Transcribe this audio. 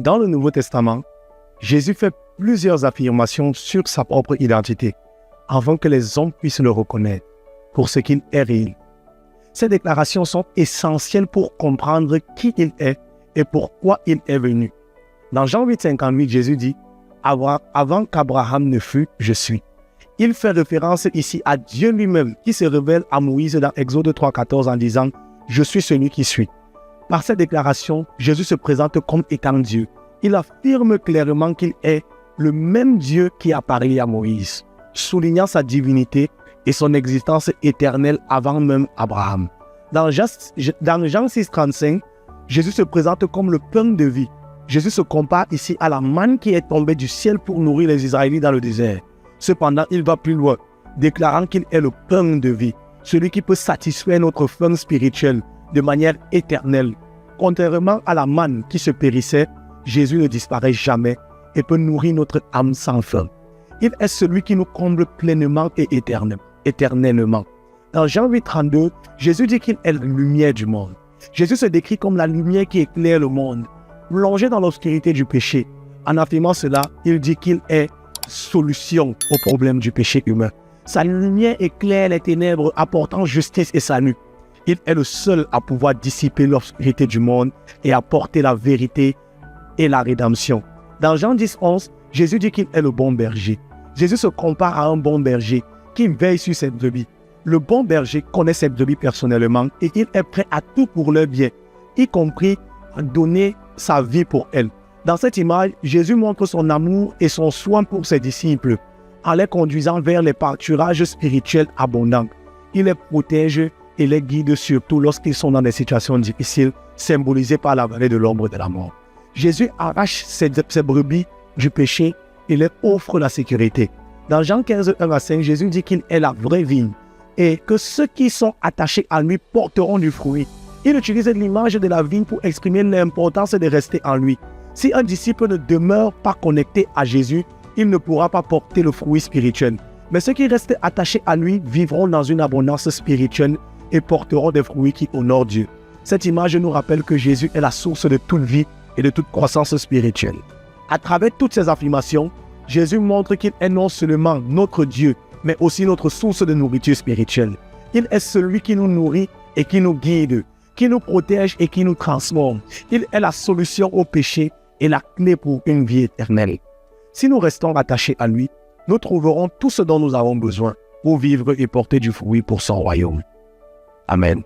Dans le Nouveau Testament, Jésus fait plusieurs affirmations sur sa propre identité, avant que les hommes puissent le reconnaître pour ce qu'il est réel. Ces déclarations sont essentielles pour comprendre qui il est et pourquoi il est venu. Dans Jean 8,58, Jésus dit « Avant qu'Abraham ne fût, je suis ». Il fait référence ici à Dieu lui-même qui se révèle à Moïse dans Exode 3,14 en disant « Je suis celui qui suis ». Par cette déclaration, Jésus se présente comme étant Dieu. Il affirme clairement qu'il est le même Dieu qui a parlé à Moïse, soulignant sa divinité et son existence éternelle avant même Abraham. Dans Jean 6,35, Jésus se présente comme le pain de vie. Jésus se compare ici à la manne qui est tombée du ciel pour nourrir les Israélites dans le désert. Cependant, il va plus loin, déclarant qu'il est le pain de vie, celui qui peut satisfaire notre faim spirituelle de manière éternelle. Contrairement à la manne qui se périssait, Jésus ne disparaît jamais et peut nourrir notre âme sans fin. Il est celui qui nous comble pleinement et éternellement. Dans Jean 8,32, Jésus dit qu'il est la lumière du monde. Jésus se décrit comme la lumière qui éclaire le monde, plongé dans l'obscurité du péché. En affirmant cela, il dit qu'il est solution au problème du péché humain. Sa lumière éclaire les ténèbres, apportant justice et salut. Il est le seul à pouvoir dissiper l'obscurité du monde et apporter la vérité et la rédemption. Dans Jean 10,11, Jésus dit qu'il est le bon berger. Jésus se compare à un bon berger qui veille sur ses brebis. Le bon berger connaît ses brebis personnellement et il est prêt à tout pour leur bien, y compris à donner sa vie pour elles. Dans cette image, Jésus montre son amour et son soin pour ses disciples en les conduisant vers les pâturages spirituels abondants. Il les protège et les guide surtout lorsqu'ils sont dans des situations difficiles, symbolisées par la vallée de l'ombre de la mort. Jésus arrache ses brebis du péché et leur offre la sécurité. Dans Jean 15, 1 à 5, Jésus dit qu'il est la vraie vigne et que ceux qui sont attachés à lui porteront du fruit. Il utilise l'image de la vigne pour exprimer l'importance de rester en lui. Si un disciple ne demeure pas connecté à Jésus, il ne pourra pas porter le fruit spirituel. Mais ceux qui restent attachés à lui vivront dans une abondance spirituelle et porteront des fruits qui honorent Dieu. Cette image nous rappelle que Jésus est la source de toute vie et de toute croissance spirituelle. À travers toutes ces affirmations, Jésus montre qu'il est non seulement notre Dieu, mais aussi notre source de nourriture spirituelle. Il est celui qui nous nourrit et qui nous guide, qui nous protège et qui nous transforme. Il est la solution au péché et la clé pour une vie éternelle. Si nous restons attachés à lui, nous trouverons tout ce dont nous avons besoin pour vivre et porter du fruit pour son royaume. Amen.